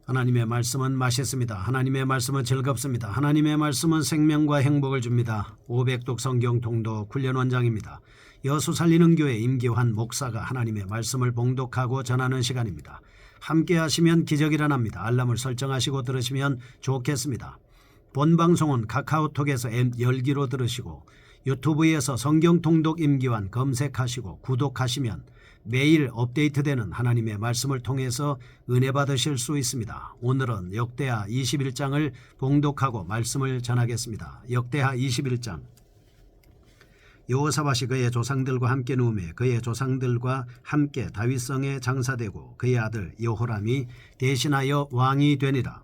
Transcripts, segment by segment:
하나님의 말씀은 맛있습니다. 하나님의 말씀은 즐겁습니다. 하나님의 말씀은 생명과 행복을 줍니다. 500독 성경 통독 훈련 원장입니다. 여수 살리는 교회 임기환 목사가 하나님의 말씀을 봉독하고 전하는 시간입니다. 함께 하시면 기적이 일어납니다. 알람을 설정하시고 들으시면 좋겠습니다. 본 방송은 카카오톡에서 앱 열기로 들으시고 유튜브에서 성경 통독 임기환 검색하시고 구독하시면 매일 업데이트되는 하나님의 말씀을 통해서 은혜 받으실 수 있습니다. 오늘은 역대하 21장을 봉독하고 말씀을 전하겠습니다. 역대하 21장. 여호사밧이 그의 조상들과 함께 누우매 그의 조상들과 함께 다윗성에 장사되고 그의 아들 여호람이 대신하여 왕이 되니라.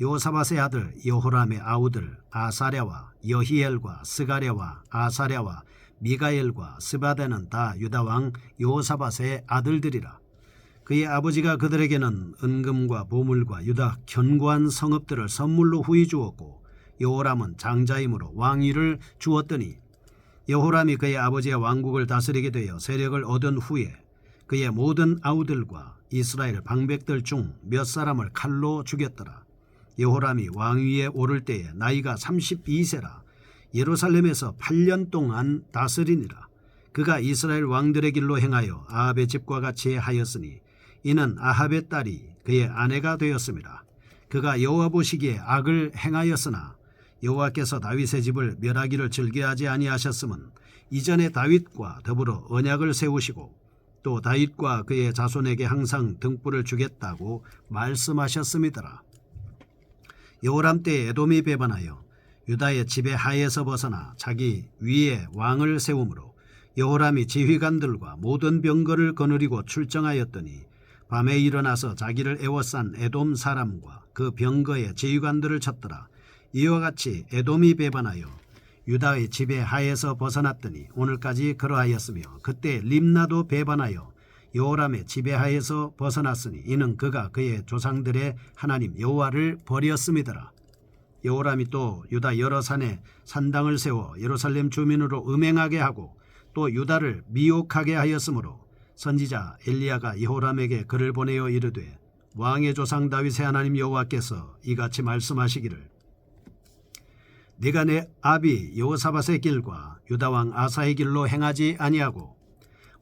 여호사밧의 아들 여호람의 아우들 아사랴와 여히엘과 스가랴와 아사랴와 미가엘과 스바다는 다 유다왕 여호사밧의 아들들이라. 그의 아버지가 그들에게는 은금과 보물과 유다 견고한 성읍들을 선물로 후히 주었고 여호람은 장자이므로 왕위를 주었더니 여호람이 그의 아버지의 왕국을 다스리게 되어 세력을 얻은 후에 그의 모든 아우들과 이스라엘 방백들 중 몇 사람을 칼로 죽였더라. 여호람이 왕위에 오를 때에 나이가 32세라. 예루살렘에서 8년 동안 다스리니라. 그가 이스라엘 왕들의 길로 행하여 아합의 집과 같이 하였으니 이는 아합의 딸이 그의 아내가 되었습니다. 그가 여호와 보시기에 악을 행하였으나 여호와께서 다윗의 집을 멸하기를 즐겨하지 아니하셨음은 이전에 다윗과 더불어 언약을 세우시고 또 다윗과 그의 자손에게 항상 등불을 주겠다고 말씀하셨음이더라. 여호람 때에 에돔이 배반하여 유다의 지배 하에서 벗어나 자기 위에 왕을 세우므로 여호람이 지휘관들과 모든 병거를 거느리고 출정하였더니 밤에 일어나서 자기를 애워싼 에돔 사람과 그 병거의 지휘관들을 쳤더라. 이와 같이 에돔이 배반하여 유다의 지배 하에서 벗어났더니 오늘까지 그러하였으며 그때 림나도 배반하여 여호람의 지배 하에서 벗어났으니 이는 그가 그의 조상들의 하나님 여호와를 버렸음이더라. 여호람이 또 유다 여러 산에 산당을 세워 예루살렘 주민으로 음행하게 하고 또 유다를 미혹하게 하였으므로 선지자 엘리야가 여호람에게 글을 보내어 이르되 왕의 조상 다윗의 하나님 여호와께서 이같이 말씀하시기를 네가 내 아비 여호사밧의 길과 유다 왕 아사의 길로 행하지 아니하고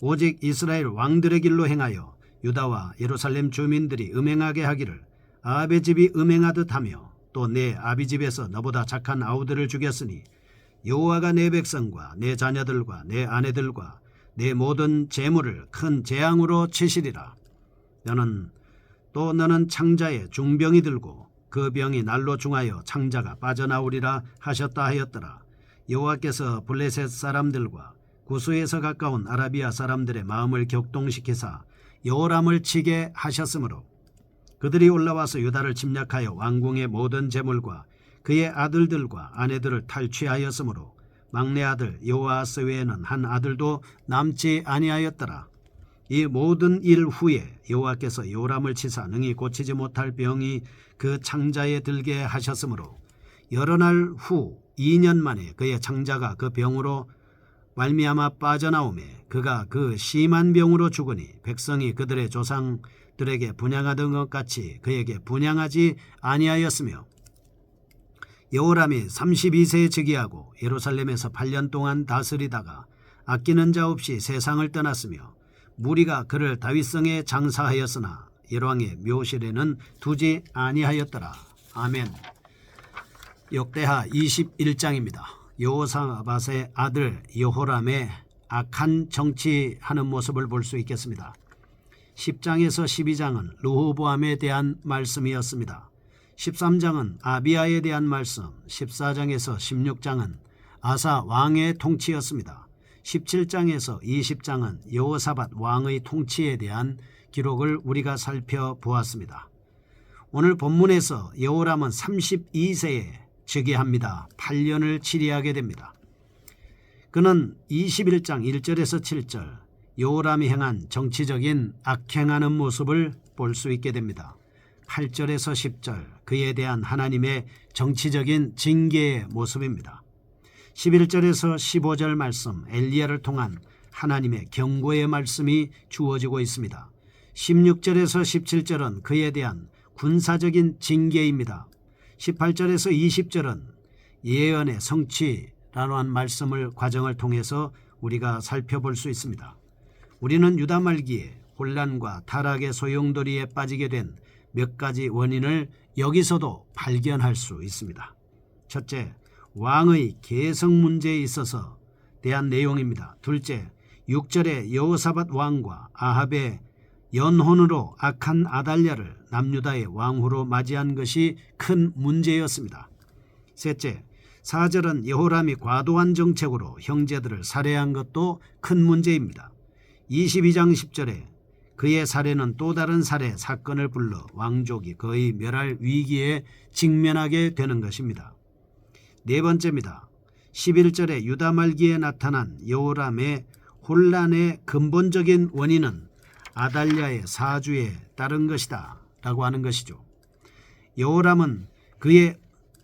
오직 이스라엘 왕들의 길로 행하여 유다와 예루살렘 주민들이 음행하게 하기를 아합의 집이 음행하듯 하며 또 내 아비 집에서 너보다 착한 아우들을 죽였으니 여호와가 내 백성과 내 자녀들과 내 아내들과 내 모든 재물을 큰 재앙으로 치시리라. 너는 창자에 중병이 들고 그 병이 날로 중하여 창자가 빠져나오리라 하셨다 하였더라. 여호와께서 블레셋 사람들과 구스에서 가까운 아라비아 사람들의 마음을 격동시키사 여호람을 치게 하셨으므로 그들이 올라와서 유다를 침략하여 왕궁의 모든 재물과 그의 아들들과 아내들을 탈취하였으므로 막내 아들 여호아스 외에는 한 아들도 남지 아니하였더라. 이 모든 일 후에 여호와께서 여호람을 치사 능히 고치지 못할 병이 그 창자에 들게 하셨으므로 여러 날 후 2년 만에 그의 창자가 그 병으로 말미암아 빠져나오매 그가 그 심한 병으로 죽으니 백성이 그들의 조상들에게 분향하던 것 같이 그에게 분향하지 아니하였으며 여호람이 32세에 즉위하고 예루살렘에서 8년 동안 다스리다가 아끼는 자 없이 세상을 떠났으며 무리가 그를 다윗성에 장사하였으나 열왕의 묘실에는 두지 아니하였더라. 아멘. 역대하 21장입니다. 여호사밧의 아들 여호람의 악한 정치하는 모습을 볼 수 있겠습니다. 10장에서 12장은 르호보암에 대한 말씀이었습니다. 13장은 아비야에 대한 말씀, 14장에서 16장은 아사 왕의 통치였습니다. 17장에서 20장은 여호사밧 왕의 통치에 대한 기록을 우리가 살펴보았습니다. 오늘 본문에서 여호람은 32세에 즉위합니다. 8년을 치리하게 됩니다. 그는 21장 1절에서 7절 여호람이 행한 정치적인 악행하는 모습을 볼 수 있게 됩니다. 8절에서 10절 그에 대한 하나님의 정치적인 징계의 모습입니다. 11절에서 15절 말씀 엘리야를 통한 하나님의 경고의 말씀이 주어지고 있습니다. 16절에서 17절은 그에 대한 군사적인 징계입니다. 18절에서 20절은 예언의 성취라는 말씀을 과정을 통해서 우리가 살펴볼 수 있습니다. 우리는 유다 말기에 혼란과 타락의 소용돌이에 빠지게 된 몇 가지 원인을 여기서도 발견할 수 있습니다. 첫째, 왕의 계성 문제에 있어서 대한 내용입니다. 둘째, 6절에 여호사밧 왕과 아합의 연혼으로 악한 아달랴를 남유다의 왕후로 맞이한 것이 큰 문제였습니다. 셋째, 4절은 여호람이 과도한 정책으로 형제들을 살해한 것도 큰 문제입니다. 22장 10절에 그의 살해는 또 다른 살해 사건을 불러 왕족이 거의 멸할 위기에 직면하게 되는 것입니다. 네 번째입니다. 11절에 유다 말기에 나타난 여호람의 혼란의 근본적인 원인은 아달랴의 사주에 따른 것이다 라고 하는 것이죠. 여호람은 그의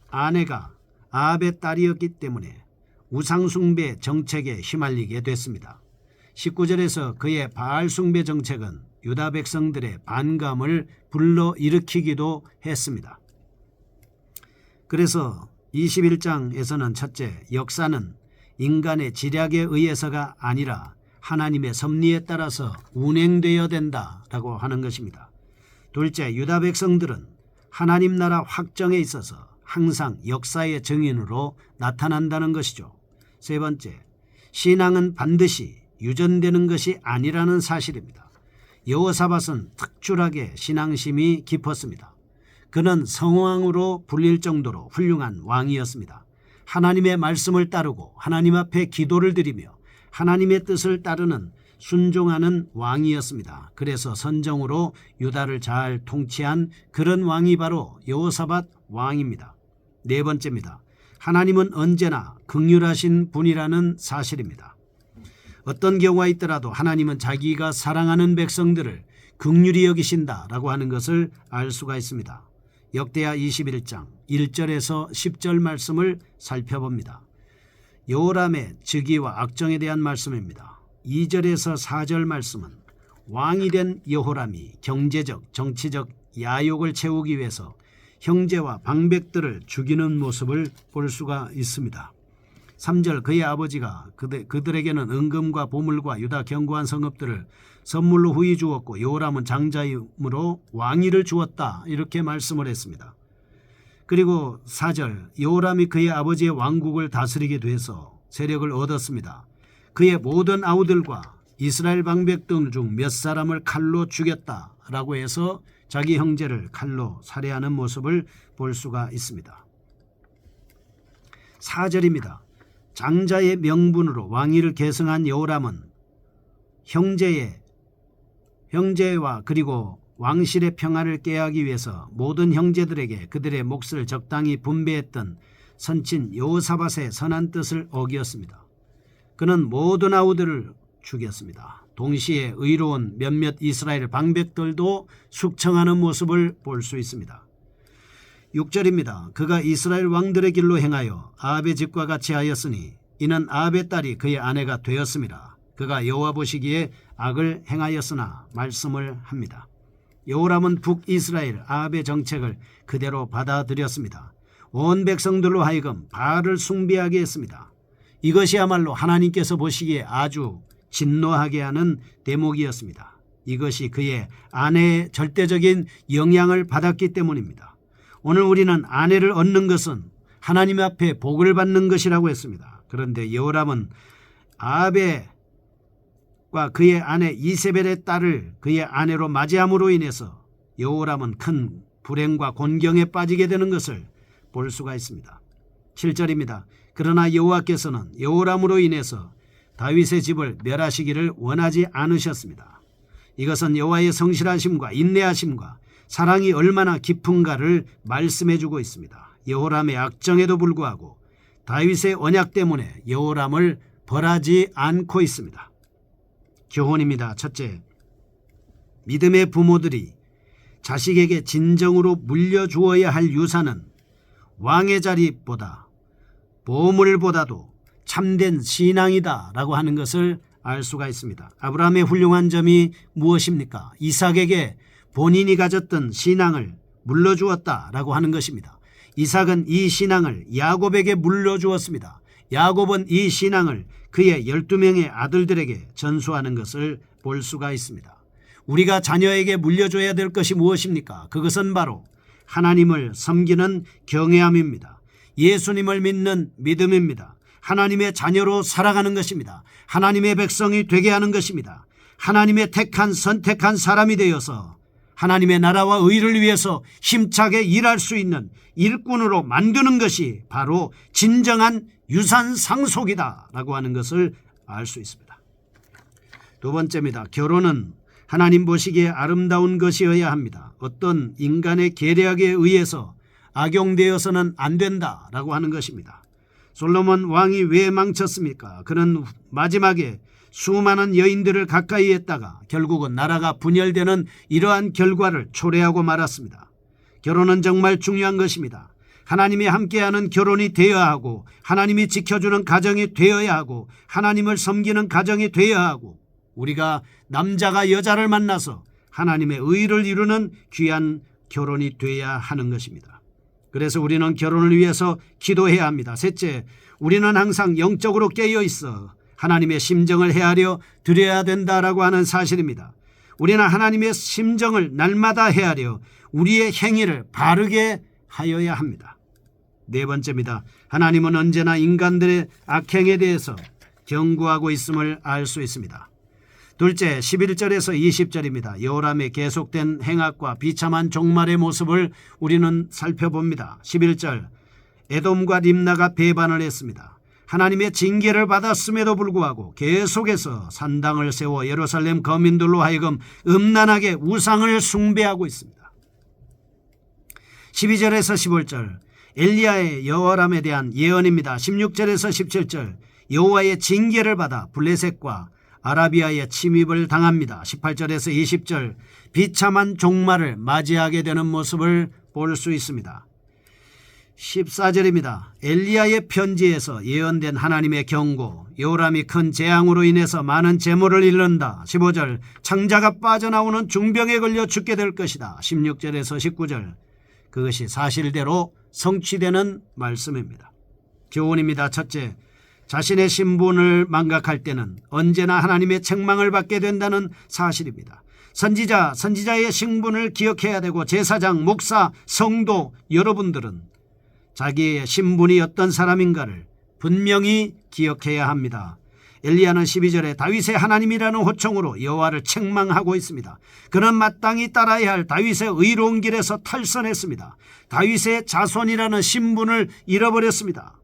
아내가 아합의 딸이었기 때문에 우상숭배 정책에 휘말리게 됐습니다. 19절에서 그의 바알 숭배 정책은 유다 백성들의 반감을 불러일으키기도 했습니다. 그래서 21장에서는 첫째, 역사는 인간의 지략에 의해서가 아니라 하나님의 섭리에 따라서 운행되어야 된다라고 하는 것입니다. 둘째, 유다 백성들은 하나님 나라 확정에 있어서 항상 역사의 증인으로 나타난다는 것이죠. 세 번째, 신앙은 반드시 유전되는 것이 아니라는 사실입니다. 여호사밧은 특출하게 신앙심이 깊었습니다. 그는 성왕으로 불릴 정도로 훌륭한 왕이었습니다. 하나님의 말씀을 따르고 하나님 앞에 기도를 드리며 하나님의 뜻을 따르는 순종하는 왕이었습니다. 그래서 선정으로 유다를 잘 통치한 그런 왕이 바로 여호사밧 왕입니다. 네 번째입니다. 하나님은 언제나 긍휼하신 분이라는 사실입니다. 어떤 경우가 있더라도 하나님은 자기가 사랑하는 백성들을 긍휼히 여기신다라고 하는 것을 알 수가 있습니다. 역대하 21장 1절에서 10절 말씀을 살펴봅니다. 여호람의 즉위와 악정에 대한 말씀입니다. 2절에서 4절 말씀은 왕이 된 여호람이 경제적, 정치적 야욕을 채우기 위해서 형제와 방백들을 죽이는 모습을 볼 수가 있습니다. 3절, 그의 아버지가 그들에게는 은금과 보물과 유다 견고한 성읍들을 선물로 후히 주었고 여호람은 장자이므로 왕위를 주었다, 이렇게 말씀을 했습니다. 그리고 4절, 여호람이 그의 아버지의 왕국을 다스리게 돼서 세력을 얻었습니다. 그의 모든 아우들과 이스라엘 방백들 중 몇 사람을 칼로 죽였다라고 해서 자기 형제를 칼로 살해하는 모습을 볼 수가 있습니다. 4절입니다. 장자의 명분으로 왕위를 계승한 여호람은 형제와 그리고 왕실의 평화를 깨하기 위해서 모든 형제들에게 그들의 몫을 적당히 분배했던 선친 여호사밧의 선한 뜻을 어기었습니다. 그는 모든 아우들을 죽였습니다. 동시에 의로운 몇몇 이스라엘 방백들도 숙청하는 모습을 볼 수 있습니다. 6절입니다. 그가 이스라엘 왕들의 길로 행하여 아합의 집과 같이 하였으니 이는 아합의 딸이 그의 아내가 되었습니다. 그가 여호와 보시기에 악을 행하였으나 말씀을 합니다. 여호람은 북이스라엘 아합의 정책을 그대로 받아들였습니다. 온 백성들로 하여금 바알을 숭배하게 했습니다. 이것이야말로 하나님께서 보시기에 아주 진노하게 하는 대목이었습니다. 이것이 그의 아내의 절대적인 영향을 받았기 때문입니다. 오늘 우리는 아내를 얻는 것은 하나님 앞에 복을 받는 것이라고 했습니다. 그런데 여호람은 아합과 그의 아내 이세벨의 딸을 그의 아내로 맞이함으로 인해서 여호람은 큰 불행과 곤경에 빠지게 되는 것을 볼 수가 있습니다. 7절입니다. 그러나 여호와께서는 여호람으로 인해서 다윗의 집을 멸하시기를 원하지 않으셨습니다. 이것은 여호와의 성실하심과 인내하심과 사랑이 얼마나 깊은가를 말씀해주고 있습니다. 여호람의 악정에도 불구하고 다윗의 언약 때문에 여호람을 벌하지 않고 있습니다. 교훈입니다. 첫째, 믿음의 부모들이 자식에게 진정으로 물려주어야 할 유산은 왕의 자리보다 보물보다도 참된 신앙이다 라고 하는 것을 알 수가 있습니다. 아브라함의 훌륭한 점이 무엇입니까? 이삭에게 본인이 가졌던 신앙을 물려주었다라고 하는 것입니다. 이삭은 이 신앙을 야곱에게 물려주었습니다. 야곱은 이 신앙을 그의 12명의 아들들에게 전수하는 것을 볼 수가 있습니다. 우리가 자녀에게 물려줘야 될 것이 무엇입니까? 그것은 바로 하나님을 섬기는 경외함입니다. 예수님을 믿는 믿음입니다. 하나님의 자녀로 살아가는 것입니다. 하나님의 백성이 되게 하는 것입니다. 하나님의 선택한 사람이 되어서 하나님의 나라와 의를 위해서 힘차게 일할 수 있는 일꾼으로 만드는 것이 바로 진정한 유산 상속이다라고 하는 것을 알 수 있습니다. 두 번째입니다. 결혼은 하나님 보시기에 아름다운 것이어야 합니다. 어떤 인간의 계략에 의해서 악용되어서는 안 된다라고 하는 것입니다. 솔로몬 왕이 왜 망쳤습니까? 그는 마지막에 수많은 여인들을 가까이 했다가 결국은 나라가 분열되는 이러한 결과를 초래하고 말았습니다. 결혼은 정말 중요한 것입니다. 하나님이 함께하는 결혼이 되어야 하고 하나님이 지켜주는 가정이 되어야 하고 하나님을 섬기는 가정이 되어야 하고 우리가 남자가 여자를 만나서 하나님의 의를 이루는 귀한 결혼이 되어야 하는 것입니다. 그래서 우리는 결혼을 위해서 기도해야 합니다. 셋째, 우리는 항상 영적으로 깨어 있어 하나님의 심정을 헤아려 드려야 된다라고 하는 사실입니다. 우리는 하나님의 심정을 날마다 헤아려 우리의 행위를 바르게 하여야 합니다. 네 번째입니다. 하나님은 언제나 인간들의 악행에 대해서 경고하고 있음을 알 수 있습니다. 둘째, 11절에서 20절입니다. 여호람의 계속된 행악과 비참한 종말의 모습을 우리는 살펴봅니다. 11절, 에돔과 림나가 배반을 했습니다. 하나님의 징계를 받았음에도 불구하고 계속해서 산당을 세워 예루살렘 거민들로 하여금 음란하게 우상을 숭배하고 있습니다. 12절에서 15절, 엘리야의 여호람에 대한 예언입니다. 16절에서 17절, 여호와의 징계를 받아 블레셋과 아라비아의 침입을 당합니다. 18절에서 20절, 비참한 종말을 맞이하게 되는 모습을 볼 수 있습니다. 14절입니다. 엘리야의 편지에서 예언된 하나님의 경고, 여호람이 큰 재앙으로 인해서 많은 재물을 잃는다. 15절, 창자가 빠져나오는 중병에 걸려 죽게 될 것이다. 16절에서 19절, 그것이 사실대로 성취되는 말씀입니다. 교훈입니다. 첫째, 자신의 신분을 망각할 때는 언제나 하나님의 책망을 받게 된다는 사실입니다. 선지자의 신분을 기억해야 되고 제사장, 목사, 성도 여러분들은 자기의 신분이 어떤 사람인가를 분명히 기억해야 합니다. 엘리야는 12절에 다윗의 하나님이라는 호칭으로 여호와를 책망하고 있습니다. 그는 마땅히 따라야 할 다윗의 의로운 길에서 탈선했습니다. 다윗의 자손이라는 신분을 잃어버렸습니다.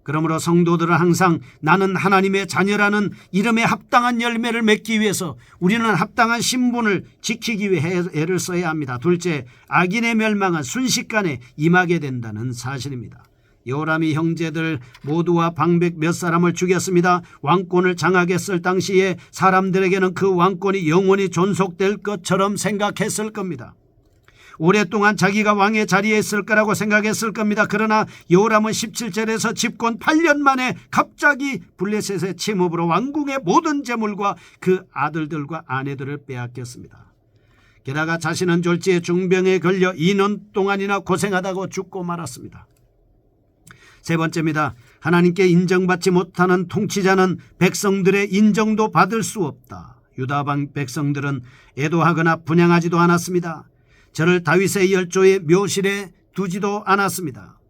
그러므로 성도들은 항상 나는 하나님의 자녀라는 이름에 합당한 열매를 맺기 위해서 우리는 합당한 신분을 지키기 위해 애를 써야 합니다. 둘째, 악인의 멸망은 순식간에 임하게 된다는 사실입니다. 여호람이 형제들 모두와 방백 몇 사람을 죽였습니다. 왕권을 장악했을 당시에 사람들에게는 그 왕권이 영원히 존속될 것처럼 생각했을 겁니다. 오랫동안 자기가 왕의 자리에 있을 거라고 생각했을 겁니다. 그러나 여호람은 17절에서 집권 8년 만에 갑자기 블레셋의 침입으로 왕궁의 모든 재물과 그 아들들과 아내들을 빼앗겼습니다. 게다가 자신은 졸지에 중병에 걸려 2년 동안이나 고생하다가 죽고 말았습니다. 세 번째입니다. 하나님께 인정받지 못하는 통치자는 백성들의 인정도 받을 수 없다. 유다 백성들은 애도하거나 분양하지도 않았습니다. 저를 다윗의 열조의 묘실에 두지도 않았습니다.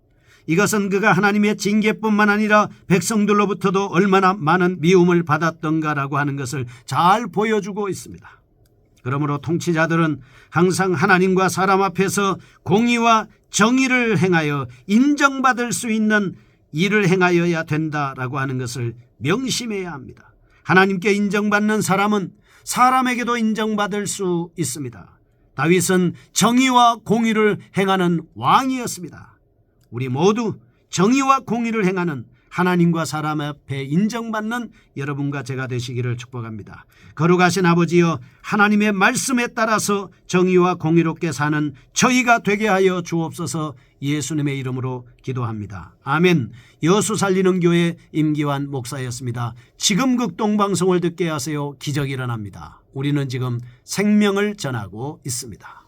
이것은 그가 하나님의 징계뿐만 아니라 백성들로부터도 얼마나 많은 미움을 받았던가라고 하는 것을 잘 보여주고 있습니다. 그러므로 통치자들은 항상 하나님과 사람 앞에서 공의와 정의를 행하여 인정받을 수 있는 일을 행하여야 된다라고 하는 것을 명심해야 합니다. 하나님께 인정받는 사람은 사람에게도 인정받을 수 있습니다. 다윗은 정의와 공의를 행하는 왕이었습니다. 우리 모두 정의와 공의를 행하는 하나님과 사람 앞에 인정받는 여러분과 제가 되시기를 축복합니다. 거룩하신 아버지여, 하나님의 말씀에 따라서 정의와 공의롭게 사는 저희가 되게 하여 주옵소서. 예수님의 이름으로 기도합니다. 아멘. 여수 살리는 교회 임기환 목사였습니다. 지금 극동방송을 듣게 하세요. 기적이 일어납니다. 우리는 지금 생명을 전하고 있습니다.